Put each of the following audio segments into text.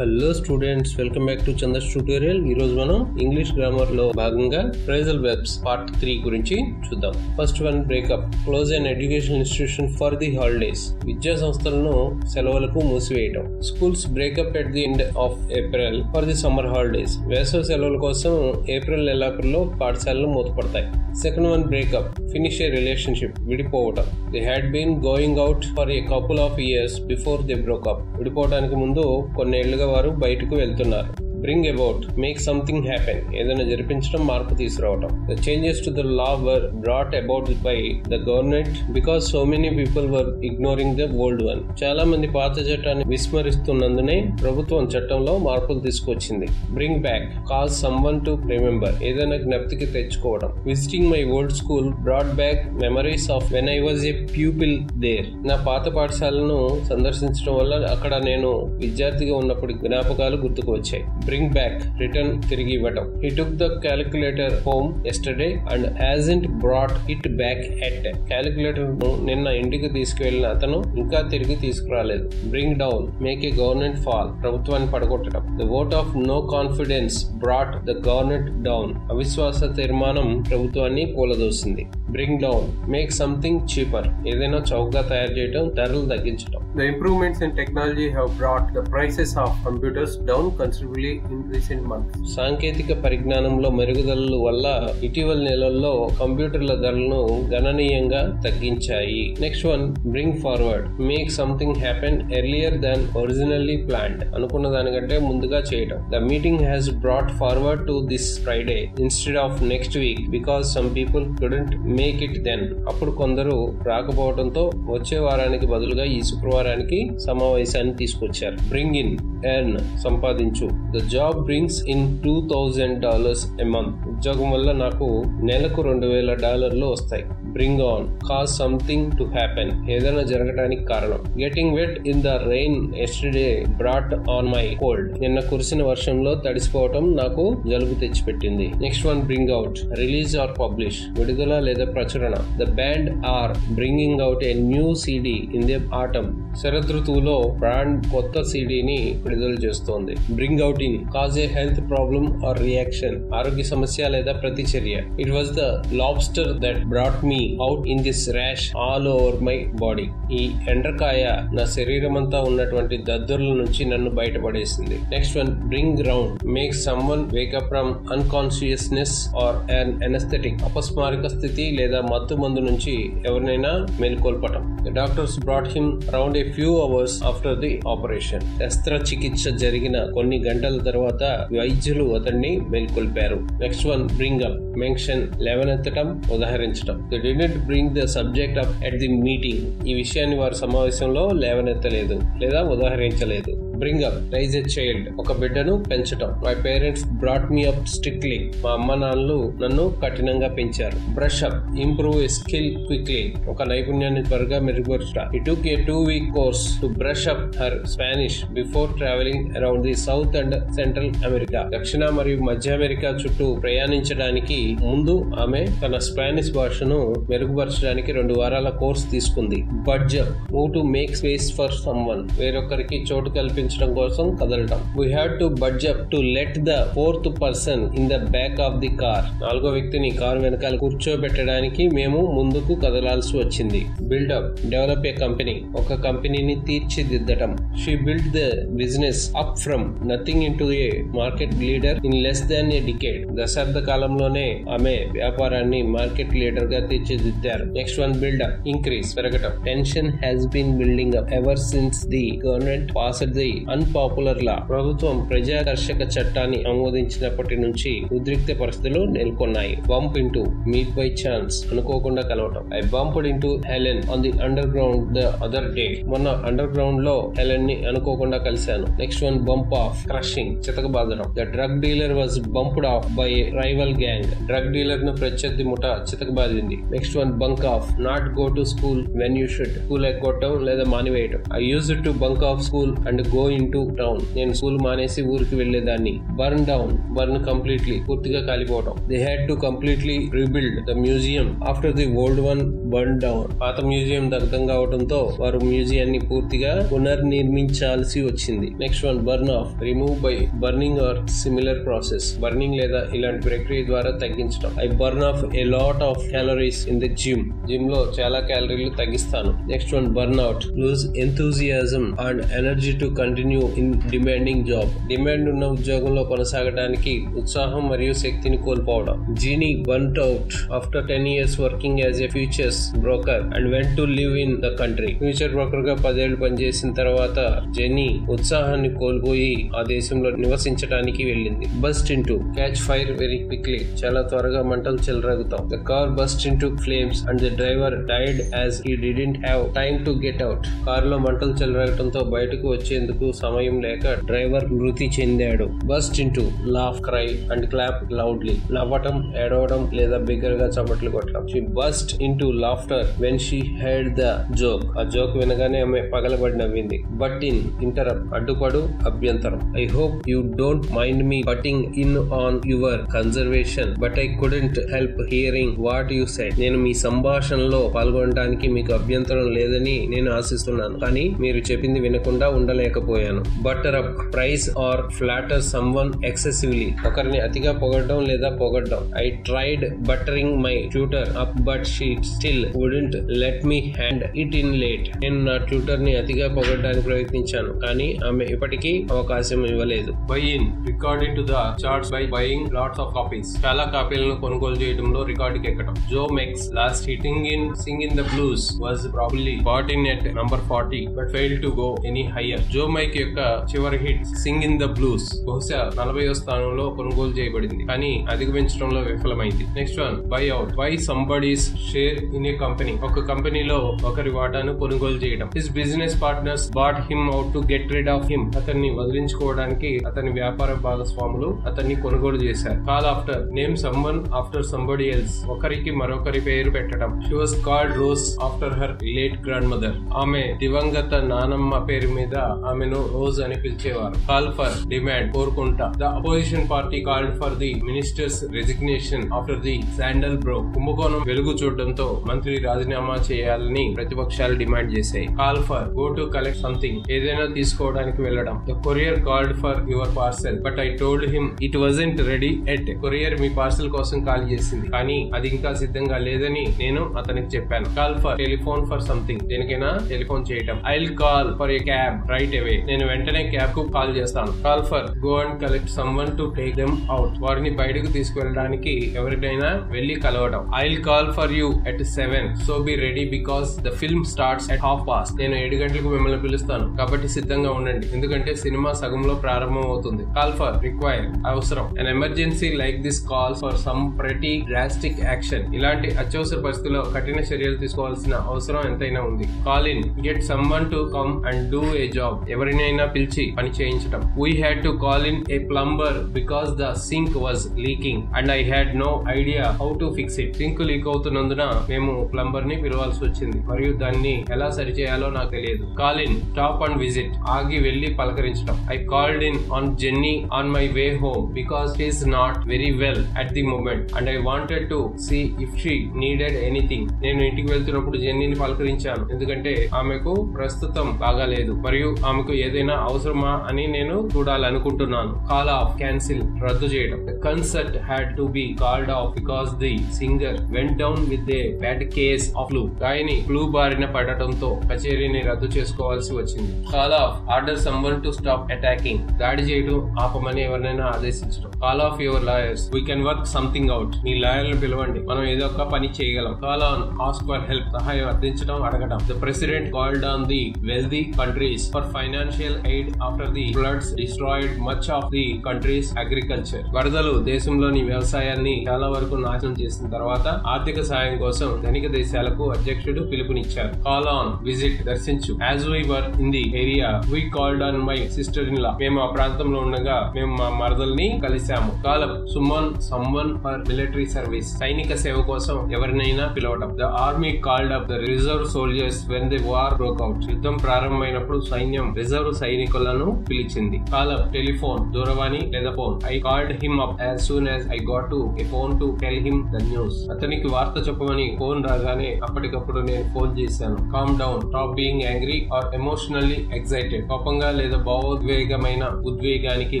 Hello students, welcome back to Chandar's tutorial. ఈ రోజు మనం ఇంగ్లీష్ గ్రామర్ లో భాగంగా ఫ్రేజల్ వెర్బ్స్ పార్ట్ 3 గురించి చూద్దాం. First one, breakup. Close and educational institution for the holidays. విద్యా సంస్థలను సెలవులకు మూసివేయటం. Schools breakup at the end of April for the summer holidays. వేసవి సెలవుల కోసం ఏప్రిల్ నెలాఖరులో పాఠశాలలు మూతపడతాయి. Second one, breakup. Finish a relationship. విడిపోవటం. They had been going out for a couple of years before they broke up. విడిపోవడానికి ముందు కొన్నేళ్లుగా వారు బయటకు వెళ్తున్నారు. Bring about, make something happen. ఏదైనా జరిపించడం, మార్పు తీసుకురావటం. The changes to the law were brought about by the government because so many people were ignoring the old one. చాలా మంది పాత చట్టాన్ని విస్మరిస్తున్నందునే ప్రభుత్వం చట్టంలో మార్పులు తీసుకొచ్చింది. Bring back, cause someone to remember. ఏదైనా జ్ఞప్తికి తెచ్చుకోవడం. Visiting my old school brought back memories of when I was a pupil there. నా పాత పాఠశాలను సందర్శించడం వల్ల అక్కడ నేను విద్యార్థిగా ఉన్నప్పుడు జ్ఞాపకాలు గుర్తుకు వచ్చాయి. Bring back, return, తిరిగి ఇవ్వటం. He took the calculator home yesterday and hasn't brought it back yet. Calculator ను నిన్న ఇంటికి తీసుకువెళ్లిన అతను ఇంకా తిరిగి తీసుకురాలేదు. Bring down, make a government fall. ప్రభుత్వాన్ని పడగొట్టడం. The vote of no confidence brought the government down. అవిశ్వాస తీర్మానం ప్రభుత్వాన్ని కూలదోసింది. Bring down, make something cheaper. ఏదైనా చౌకగా తయారు చేయడం, ధరలు తగ్గించడం. The improvements in technology have brought the prices of computers down considerably in recent months. సాంకేతిక పరిజ్ఞానంలో మెరుగుదలల వల్ల ఇటీవల నెలల్లో కంప్యూటర్ల ధరలను గణనీయంగా తగ్గించాయి. Next one, bring forward. Make something happen earlier than originally planned. అనుకున్న దానికంటే ముందుగా చేయడం. The meeting has brought forward to this Friday instead of next week because some people couldn't make it then. అప్పుడు కొందరు రాకపోవడంతో వచ్చే వారానికి బదులుగా ఈ శుక్రవారానికి సమావేశాన్ని తీసుకొచ్చారు. బ్రింగ్ ఇన్, ఎర్న్, సంపాదించు. The job brings in $2,000 a month. ఉద్యోగం వల్ల నాకు నెలకు $2,000 వస్తాయి. Bring on, cause something to happen. ఏదైనా జరగడానికి కారణం. Getting wet in the rain yesterday brought on my cold. నిన్న కురిసిన వర్షంలో తడిసిపోవటం నాకు జలుబు తెచ్చిపెట్టింది. Next one, bring out. Release or publish. విడుదల లేదా ప్రచురణ. The band are bringing out a new CD in the autumn. శరదృతువులో బ్రాండ్ కొత్త CDని విడుదల చేస్తోంది. Bring out in, cause a health problem or reaction. ఆరోగ్య సమస్య లేదా ప్రతిచర్య. It was the lobster that brought me out in this rash all over my body. ఈ ఎండ్రకాయ నా శరీరం అంతా ఉన్నటువంటి దద్దుర్ల నుంచి నన్ను బయటపడేసింది. Next one, bring round. Make someone wake up from unconsciousness or an anaesthetic. అపస్మారక స్థితి లేదా మత్తు మందు నుంచి ఎవరినైనా మేల్కొల్పటం. The doctors brought him around a few hours after the operation. శస్త్రచికిత్స జరిగిన కొన్ని గంటల తర్వాత వైద్యులు అతన్ని మేల్కొల్పారు. Next one, bring up. Mention, లేవనెత్తడం, ఉదాహరించడం. They didn't bring the subject up at the meeting. ఈ విషయాన్ని వారి సమావేశంలో లేవనెత్తలేదు లేదా ఉదాహరించలేదు. Bring up, raise a child. ఒక బిడ్డను పెంచటం. My parents brought me up strictly. మా అమ్మ నాన్నలు నన్ను కఠినంగా పెంచారు. Brush up, improve a skill quickly. ఒక నైపుణ్యాన్ని త్వరగా మెరుగుపరచుట. He took a 2-week course to brush up her Spanish before traveling around the South and Central America. దక్షిణ మరియు మధ్య అమెరికా చుట్టూ ప్రయాణించడానికి ముందు ఆమె తన స్పానిష్ భాషను మెరుగుపరచడానికి 2 వారాల కోర్సు తీసుకుంది. Buds up, move to make space for someone. వేరొకరికి చోటు కల్పించడం కోసం కదలటం. We had to budge up to let the 4th person in the back of the car. 4వ వ్యక్తిని కారు వెనకాల కూర్చోబెట్టడానికి మేము ముందుకు కదలాల్సి వచ్చింది. Build up, develop a company. ఒక కంపెనీని తీర్చిదిద్దటం. She built the business up from nothing into a market leader in less than a decade. దశాబ్ద కాలంలోనే ఆమె వ్యాపారాన్ని మార్కెట్ లీడర్ గా తీర్చిదిద్దారు. Next one, build up. Increase, పెరగటం. Tension has been building up ever since the government passed the unpopular law. ప్రభుత్వం ప్రజాకర్షక చట్టాన్ని ఆమోదించినప్పటి నుంచి ఉద్రిక్త పరిస్థితులు నెలకొన్నాయి. Bump into, meet by chance. అనుకోకుండా కలవటం. I bumped into Helen on the underground the other day. మొన్న అండర్ గ్రౌండ్ లో హెలెన్ ని అనుకోకుండా కలిశాను. Next one, bump off. Crushing, చితకబాదడం. The drug dealer was bumped off by rival gang. Drug dealer ను ప్రత్యర్థి ముఠ చితకబాదింది. Next one, bunk off. Not go to school when you should. School ఎగ్గొట్టడం లేదా మానివేయటం. I used to bunk off school and go into town. నేను school మానేసి ఊరికి వెళ్లేదాన్ని. బర్న్ డౌన్, బర్న్ కంప్లీట్లీ, పూర్తిగా కాలిపోవడం. They had to completely rebuild the museum after the old one burn down. పాత మ్యూజియం దగ్ధం కావడంతో వారు మ్యూజియాన్ని పూర్తిగా పునర్నిర్మించాల్సి వచ్చింది. Next one, burn off, remove by burning or similar process. Burning లేదా ఇలాంటి ప్రక్రియ ద్వారా తగ్గించడం. I burn off a lot of calories in the gym. Gym లో చాలా క్యాలరీలు తగ్గిస్తాను. Next one, burn out, lose enthusiasm and energy to continue in demanding job. Demand ఉన్న ఉద్యోగంలో కొనసాగడానికి ఉత్సాహం మరియు శక్తిని కోల్పోవడం. Jeanie burnt out after 10 years working as a futures broker and went to live in the country. Future broker గా 10 ఏళ్లు పనిచేసిన తర్వాత జెన్నీ ఉత్సాహాన్ని కోల్పోయి ఆ దేశంలో నివసించడానికి వెళ్ళింది. Bust into, catch fire very quickly, చాలా త్వరగా మంటలు చెలరేగుతాం. The car bust into flames and the driver died as he didn't have time to get out. కారులో మంటలు చెలరేగటంతో బయటకు వచ్చేందుకు సమయం లేక డ్రైవర్ మృతి చెందాడు. Bust into, laugh, cry and clap loudly, నవ్వటం, ఏడవడం లేదా బిగ్గరగా చప్పట్లు కొట్టడం. She bust into laughter when she heard the joke. ఆ జోక్ వినగానే ఆమె పగలబడి నవ్వింది. బట్ ఇన్, ఇంటరప్ట్, అడ్డుపడు, అభ్యంతరం. I hope you don't mind me butting in on your conservation but I couldn't help hearing what you said. నేను మీ సంభాషణలో పాల్గొనడానికి మీకు అభ్యంతరం లేదని నేను ఆశిస్తున్నాను, కానీ మీరు చెప్పింది వినకుండా ఉండలేకపోయాను. Butter up, praise or flatter someone excessively, ఒకరిని అతిగా పొగడడం లేదా పొగడడం. I tried buttering my tutor up but she still wouldn't let me hand it in late. నేను నా ట్యూటర్ ని అతిగా పొగడడానికి ప్రయత్నించాను, కానీ ఆమె ఇప్పటికీ అవకాశం ఇవ్వలేదు. Buy in, record in to the charts by buying lots of copies, చాలా కాపీలను కొనుగోలు చేయడంలో రికార్డుకి ఎక్కడం. Joe Mex last hitting in sing in the blues was probably bought in at number 40 but failed to go any higher. Joe Mike యొక్క చివరి hit sing in the blues బహుశా 40వ స్థానంలో కొనుగోలు చేయబడింది, కానీ అధిగమించడంలో విఫలమైంది. Next one, buy out, buy somebody's share in a company, ఒక కంపెనీలో ఒకరి వాటాను కొనుగోలు చేయడం. His business partners bought him out to get rid of him, అతన్ని వదిలించుకోవడానికి అతని వ్యాపార భాగస్వాములు అతన్ని కొనుగోలు చేశారు. Call after, name someone after somebody else, ఒకరికి మరొకరి పేరు పెట్టడం. She was called rose after her late grand mother, ఆమె దివంగత నానమ్మ పేరు మీద ఆమెను రోజ్ అని పిలిచేవారు. కాల్ ఫర్, డిమాండ్, కోరుకుంటా. The opposition party called for the ministers resignation after the sandal bro, కుంభకోణం వెలుగు చూడడంతో మంత్రి రాజీనామా చేయాలని ప్రతిపక్షాలు డిమాండ్ చేశాయి. Call for, go to collect something, ఏదైనా తీసుకోవడానికి వెళ్ళడం. The courier called for your parcel but I told him it wasn't ready at, courier me parcel కోసం కాల్ చేసింది, కానీ అది ఇంకా సిద్ధంగా లేదని నేను అతనికి చెప్పాను. Call for, telephone for something, దేనికైనా టెలిఫోన్ చేయటం. I'll call for a cab right away, నేను వెంటనే క్యాబ్ కు కాల్ చేస్తాను. Call for, go and collect someone to take them out, వారిని బయటకు తీసుకువెళ్ళడానికి ఎవరికైనా వెళ్లి కలవడం. I'll call for you at 7 so be ready because the film starts at 1:30, నేను 7 గంటలకు మిమ్మల్ని పిలుస్తాను కాబట్టి సిద్ధంగా ఉండండి, ఎందుకంటే సినిమా సగంలో ప్రారంభం అవుతుంది. కాల్ ఫర్, రిక్వైర్, అవసరం. An emergency like this call for some pretty drastic action, ఇలాంటి అత్యవసర పరిస్థితుల్లో కఠిన చర్యలు తీసుకోవాల్సిన అవసరం ఎంతైనా ఉంది. Call in, get someone to come and do a job, ఎవరినైనా పిలిచి పని చేయించడం. We had to call in a plumber because the sink was leaking and I had no idea how to fix it, sink leak అవుతున్నందున మేము plumber ని పిలవాల్సి వచ్చింది మరియు దాన్ని ఎలా సరిచేయాలో నాకు తెలియదు. Call in, stop and visit, ఆగి వెళ్లి పలకరించడం. I called in on Jenny on my way home because she is not very well at the moment and I wanted to see if she needed anything, నేను ఇంటికి వెళ్తున్నప్పుడు జెన్నీని పలకరించాను ఎందుకంటే ఆమెకు ప్రస్తుతం బాగాలేదు మరియు ఆమెకు ఏదైనా అవసరమా అని నేను చూడాలనుకుంటున్నాను. కాల్ ఆఫ్, క్యాన్సిల్, రద్దు చేయడం. The concert had to be called off because the singer went down with a bad case of flu, గాయని ఫ్లూ బారిన పడటంతో కచేరీని రద్దు చేసుకోవాల్సి వచ్చింది. Call off, order someone to stop attacking, దాడి చేయడం ఆపమని ఎవరినైనా ఆదేశించడం. Call off your lawyers, we can work something out, మీ లాయర్లను పిలవండి, మనం ఏదో ఒక పని చేయగలం. Call on, ask for help, సహాయం అర్థించడం, అడగడం. The president called on the wealthy countries for financial aid after the floods destroyed much of the country's agriculture. వరదలు దేశంలోని వ్యవసాయాన్ని చాలా వరకు నాశనం చేసిన తర్వాత ఆర్థిక సాయం కోసం ధనిక దేశాలకు అధ్యక్షుడు పిలుపునిచ్చారు. కాల్ ఆన్, విజిట్, దర్శించు. As we were in the area, we called on my sister-in-law. మేము ఆ ప్రాంతంలో ఉండగా మేము మా మరదల్ని కలిశాము. Call up, summon someone for military service, సైనిక సేవ కోసం ఎవరినైనా పిలవడం. The army called up the reserve soldiers when the war broke out. యుద్ధం ప్రారంభమైనప్పుడు సైన్యం రిజర్వ్ రిజర్వ్ సైనికులను పిలిచింది. కాలర్ టెలిఫోన్ దూరవాణి లేదా phone. I called him up as soon as I got to a phone to tell him the news. అతనికి వార్త చెప్పమని ఫోన్ రాగానే అప్పటికప్పుడు నేను ఫోన్ చేశాను. Calm down, stop being angry or emotionally excited. కోపంగా లేదా భావోద్వేగమైన ఉద్వేగానికి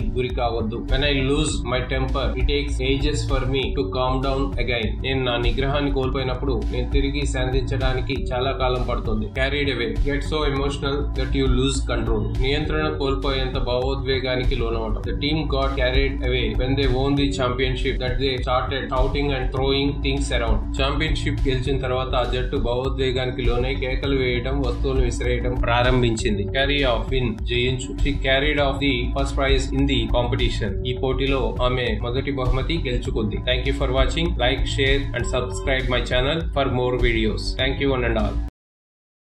గురి కావద్దు. When I lose my temper it takes ages for me to calm down again. నేను నా నిగ్రహాన్ని కోల్పోయినప్పుడు నేను తిరిగి శాంతించడానికి చాలా కాలం పడుతుంది. Carried away, get so emotional that you lose control. నియంత్రణ కోల్పోయేంత భావోద్వేగానికి లోనవడం. The team got carried away when they won the championship that they started shouting and throwing things around. Championship గెలిచిన తర్వాత ఆ జట్టు భావోద్వేగానికి లోనై కేకలు వేయడం, వస్తువులను విసిరేయడం ప్రారంభించింది. క్యారీ ఆఫ్, విన్, జయించు. She carried off the first prize in the competition. ఈ పోటీలో ఆమె మొదటి బహుమతి గెలుచుకుంది. Thank you for watching. Like, share and subscribe my channel for more videos. Thank you one and all.